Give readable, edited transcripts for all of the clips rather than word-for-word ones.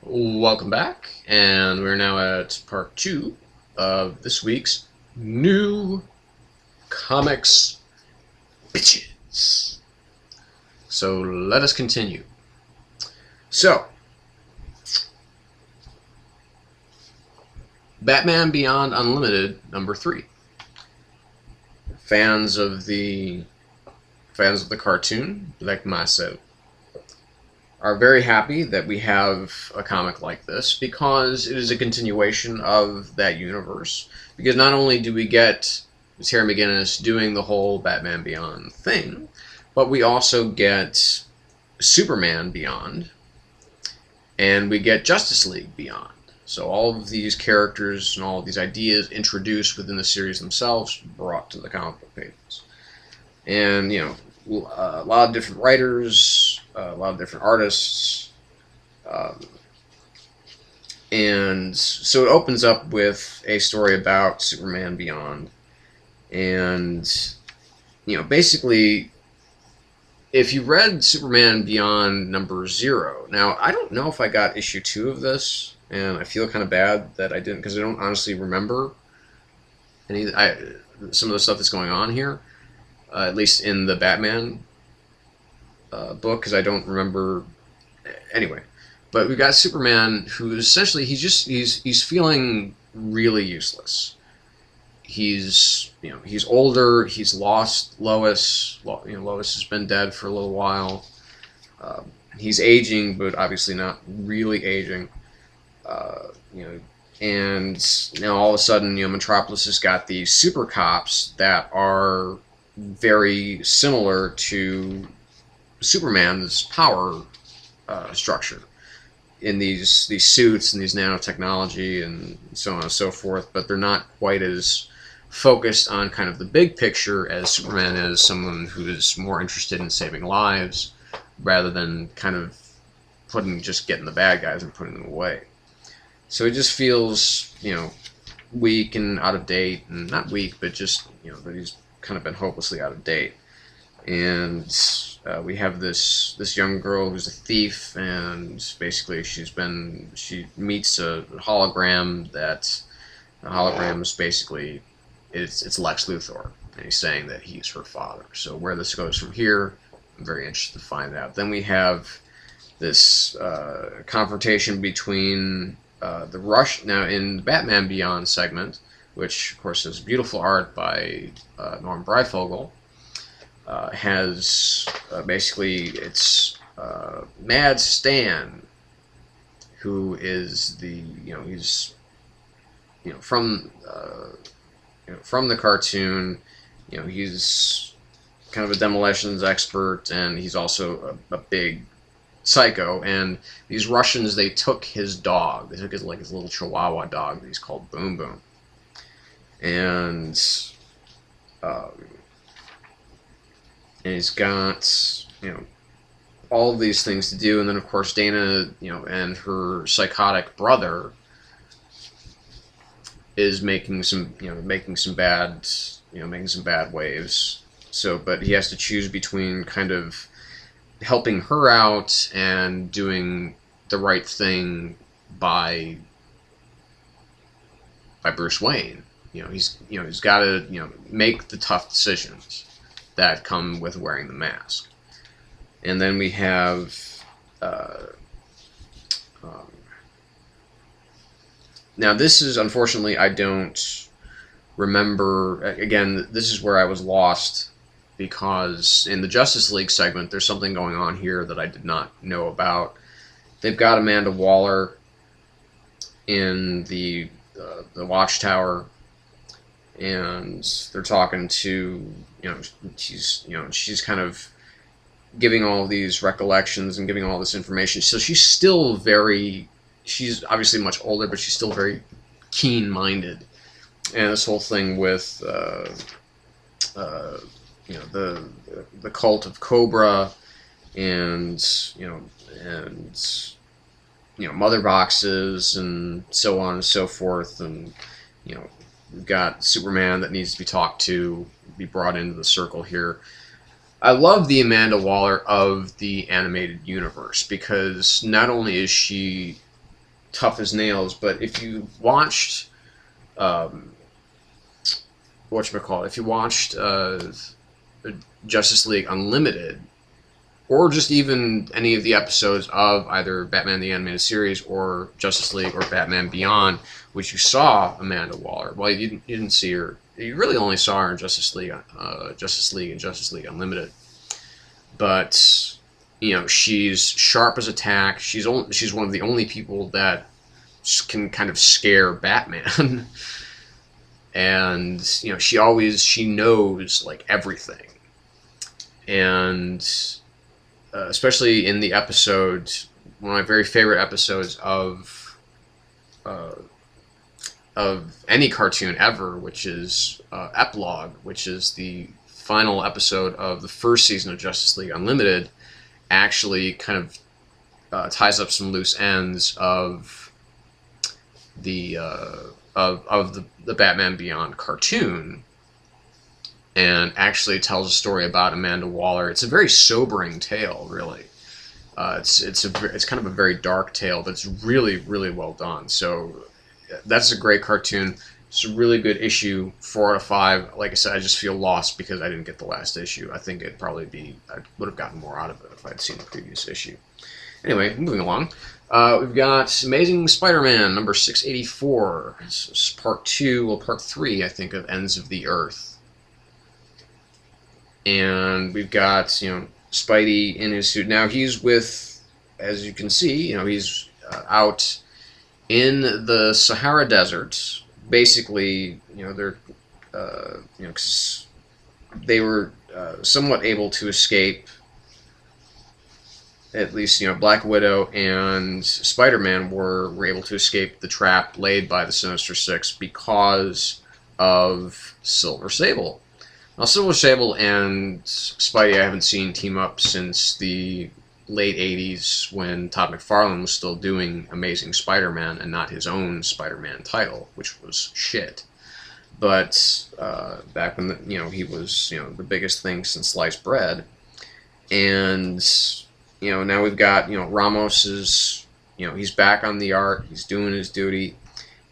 Welcome back, and we're now at part 2 of this week's new comics bitches. So let us continue. So, Batman Beyond Unlimited number 3. Fans of the cartoon, like myself, are very happy that we have a comic like this because it is a continuation of that universe. Because not only do we get Terry McGinnis doing the whole Batman Beyond thing, but we also get Superman Beyond, and we get Justice League Beyond. So all of these characters and all of these ideas introduced within the series themselves brought to the comic book pages. And, a lot of different writers, a lot of different artists, and so it opens up with a story about Superman Beyond, and basically, if you read Superman Beyond number 0, now I don't know if I got issue 2 of this, and I feel kind of bad that I didn't, because I don't honestly remember some of the stuff that's going on here. At least in the Batman book, because I don't remember. Anyway, but we've got Superman, who essentially he's feeling really useless. He's older. He's lost Lois. Lois has been dead for a little while. He's aging, but obviously not really aging. And now all of a sudden, Metropolis has got these super cops that are very similar to Superman's power structure in these suits and these nanotechnology and so on and so forth, but they're not quite as focused on kind of the big picture as Superman is, someone who is more interested in saving lives rather than kind of getting the bad guys and putting them away. So it just feels, weak and out of date, and not weak, but just, that he's kind of been hopelessly out of date. And we have this young girl who's a thief, and basically she meets a hologram. That the hologram is basically it's Lex Luthor, and he's saying that he's her father. So where this goes from here, I'm very interested to find out. Then we have this confrontation between the Rush. Now in the Batman Beyond segment, which of course is beautiful art by Norm Breyfogle, has basically it's Mad Stan, who is he's from the cartoon. He's kind of a demolitions expert, and he's also a big psycho. And these Russians, they took his dog. They took his little Chihuahua dog that he's called Boom Boom. And he's got all of these things to do, and then of course Dana, and her psychotic brother is making some bad waves. So, but he has to choose between kind of helping her out and doing the right thing by Bruce Wayne. He's got to make the tough decisions that come with wearing the mask. And then we have now this is, unfortunately, I don't remember. Again, this is where I was lost, because in the Justice League segment there's something going on here that I did not know about. They've got Amanda Waller in the Watchtower, and they're talking to, she's kind of giving all these recollections and giving all this information. So she's obviously much older, but she's still very keen-minded. And this whole thing with the cult of Cobra, and mother boxes and so on and so forth, and we've got Superman that needs to be talked to, be brought into the circle here. I love the Amanda Waller of the animated universe, because not only is she tough as nails. But if you watched, um, whatchamacallit, if you watched Justice League Unlimited, or just even any of the episodes of either Batman the Animated Series or Justice League or Batman Beyond, which you saw Amanda Waller. Well, you didn't see her. You really only saw her in Justice League and Justice League Unlimited. But you know, she's sharp as a tack. She's one of the only people that can kind of scare Batman. And you know, she knows like everything. And especially in the episode, one of my very favorite episodes of any cartoon ever, which is Epilogue, which is the final episode of the first season of Justice League Unlimited, actually kind of ties up some loose ends of the the Batman Beyond cartoon, and actually tells a story about Amanda Waller. It's a very sobering tale, really. It's kind of a very dark tale that's really, really well done. So that's a great cartoon. It's a really good issue, 4 out of 5. Like I said, I just feel lost because I didn't get the last issue. I think I would have gotten more out of it if I'd seen the previous issue. Anyway, moving along. We've got Amazing Spider-Man number 684. This is part 2, well, part 3, I think, of Ends of the Earth. And we've got, you know, Spidey in his suit. Now he's with, as you can see, you know, he's out in the Sahara Desert. Basically, you know, they're, you know, 'cause they were somewhat able to escape. At least, you know, Black Widow and Spider-Man were able to escape the trap laid by the Sinister Six because of Silver Sable. Now, Silver Sable and Spidey I haven't seen team up since the late 80s when Todd McFarlane was still doing Amazing Spider-Man and not his own Spider-Man title, which was shit. But back when, you know, he was, you know, the biggest thing since sliced bread. And, you know, now we've got, you know, Ramos is, you know, he's back on the art, he's doing his duty,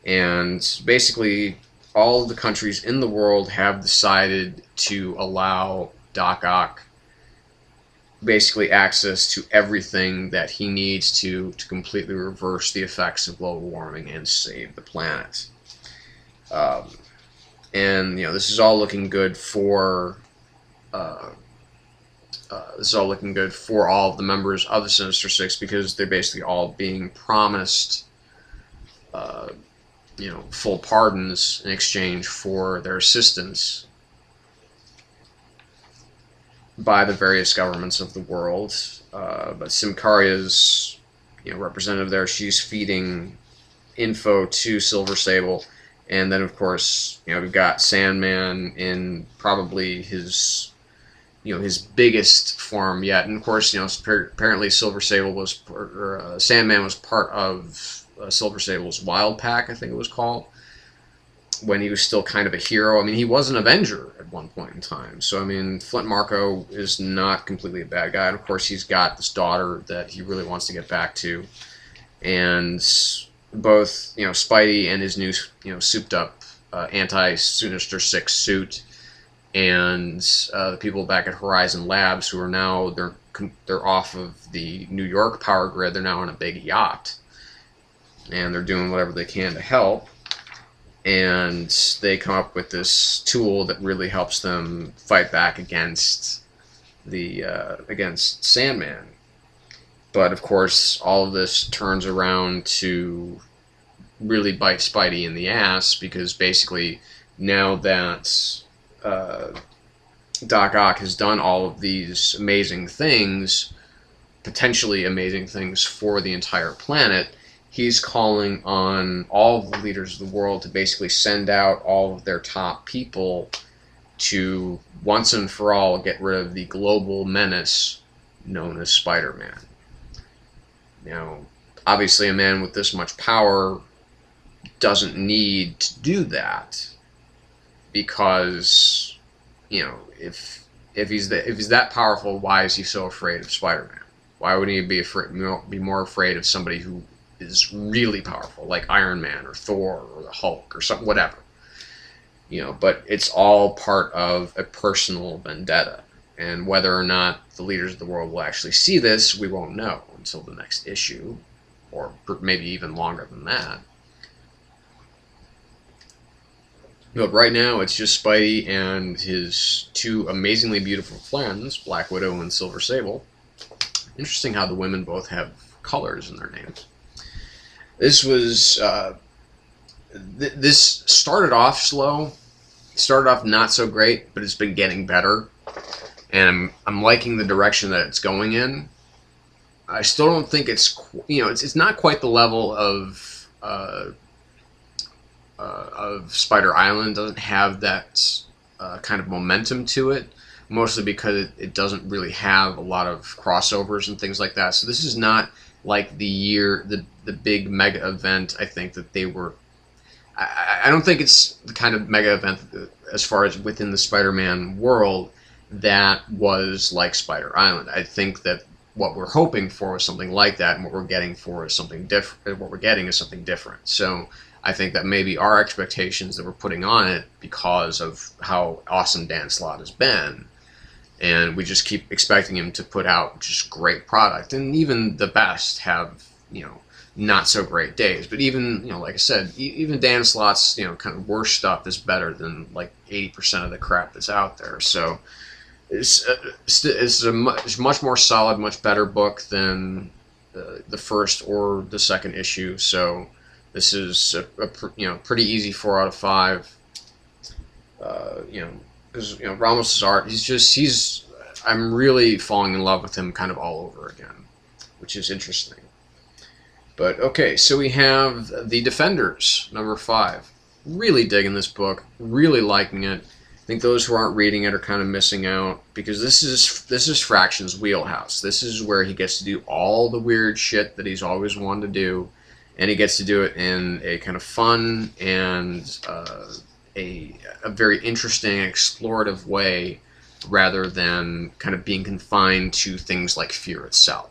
and basically all of the countries in the world have decided to allow Doc Ock basically access to everything that he needs to completely reverse the effects of global warming and save the planet. And, you know, this is all looking good for all of the members of the Sinister Six, because they're basically all being promised, you know, full pardons in exchange for their assistance by the various governments of the world. But Symkaria's, you know, representative there, she's feeding info to Silver Sable. And then, of course, you know, we've got Sandman in probably his, you know, his biggest form yet. And of course, you know, apparently Silver Sable was, or Sandman was part of Silver Sable's Wild Pack, I think it was called, when he was still kind of a hero. I mean, he was an Avenger at one point in time. So, I mean, Flint Marko is not completely a bad guy. And of course, he's got this daughter that he really wants to get back to. And both, you know, Spidey and his new, you know, souped-up anti-Sinister Six suit, and the people back at Horizon Labs, who are now, they're off of the New York power grid. They're now on a big yacht, and they're doing whatever they can to help. And they come up with this tool that really helps them fight back against against Sandman. But of course, all of this turns around to really bite Spidey in the ass, because basically now that Doc Ock has done all of these amazing things, potentially amazing things for the entire planet, he's calling on all of the leaders of the world to basically send out all of their top people to once and for all get rid of the global menace known as Spider-Man. Now, obviously a man with this much power doesn't need to do that, because, you know, if he's that powerful, why is he so afraid of Spider-Man? Why would he be more afraid of somebody who is really powerful, like Iron Man or Thor or the Hulk or something, whatever. But it's all part of a personal vendetta. And whether or not the leaders of the world will actually see this, we won't know until the next issue, or maybe even longer than that. But right now, it's just Spidey and his two amazingly beautiful friends, Black Widow and Silver Sable. Interesting how the women both have colors in their names. This was this started off slow, started off not so great, but it's been getting better, and I'm liking the direction that it's going in. I still don't think it's it's not quite the level of Spider Island. Doesn't have that kind of momentum to it, mostly because it doesn't really have a lot of crossovers and things like that. So this is not like the big mega event. I think that they were. I don't think it's the kind of mega event as far as within the Spider-Man world that was like Spider Island. I think that what we're hoping for is something like that, and what we're getting for is something different. What we're getting is something different. So I think that maybe our expectations that we're putting on it, because of how awesome Dan Slott has been, and we just keep expecting him to put out just great product, and even the best have not so great days. But even like I said, even Dan Slott's kind of worst stuff is better than like 80% of the crap that's out there. So it's a much more solid, much better book than the first or the second issue. So this is a pretty easy 4 out of 5. Because Ramos's art, I'm really falling in love with him kind of all over again, which is interesting. But okay, so we have The Defenders, number 5. Really digging this book, really liking it. I think those who aren't reading it are kind of missing out, because this is Fraction's wheelhouse. This is where he gets to do all the weird shit that he's always wanted to do, and he gets to do it in a kind of fun and a very interesting and explorative way, rather than kind of being confined to things like Fear itself.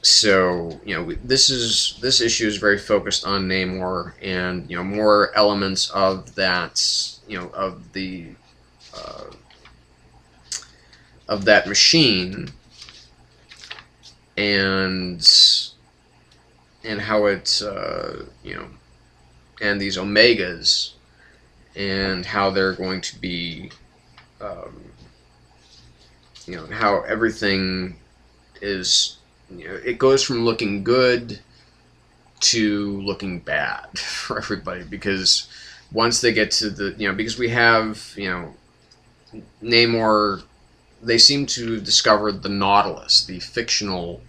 So this issue is very focused on Namor, and more elements of that of that machine, and how it and these Omegas, and how they're going to be how everything is. It goes from looking good to looking bad for everybody, because once they get to the because we have Namor, they seem to have discovered the Nautilus, the fictional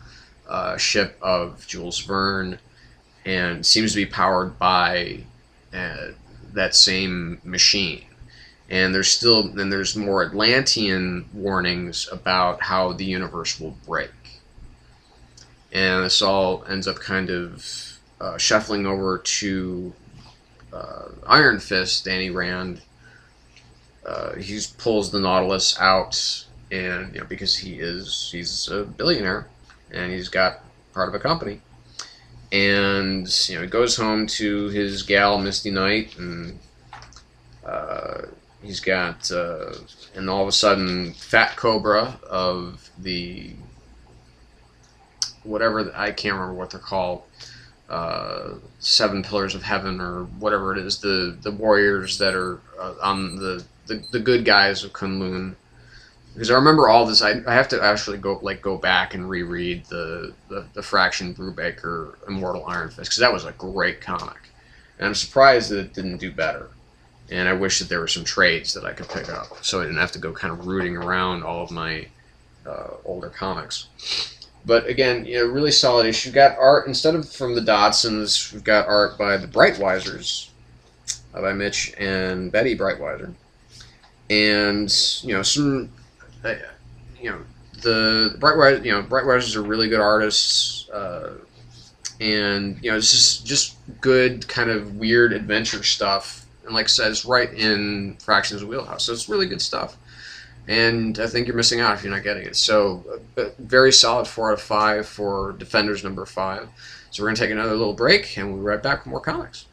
ship of Jules Verne, and seems to be powered by that same machine. And there's more Atlantean warnings about how the universe will break. And this all ends up kind of shuffling over to Iron Fist, Danny Rand. He pulls the Nautilus out, and because he's a billionaire, and he's got part of a company, and he goes home to his gal Misty Knight, and he's got and all of a sudden Fat Cobra of the whatever, I can't remember what they're called, 7 Pillars of Heaven or whatever it is, the warriors that are on the good guys of Kunlun. Because I remember all this, I have to actually go back and reread the Fraction Brubaker Immortal Iron Fist, because that was a great comic, and I'm surprised that it didn't do better. And I wish that there were some trades that I could pick up, so I didn't have to go kind of rooting around all of my older comics. But again, really solid issue. We've got art, instead of from the Dodsons, we've got art by the Brightwisers, by Mitch and Betty Brightwiser. And, some, the Brightwisers are really good artists, and, this is just good kind of weird adventure stuff. And like I said, it's right in Fraction's wheelhouse, so it's really good stuff. and I think you're missing out if you're not getting it. So, very solid 4 out of 5 for Defenders number 5. So we're going to take another little break, and we'll be right back with more comics.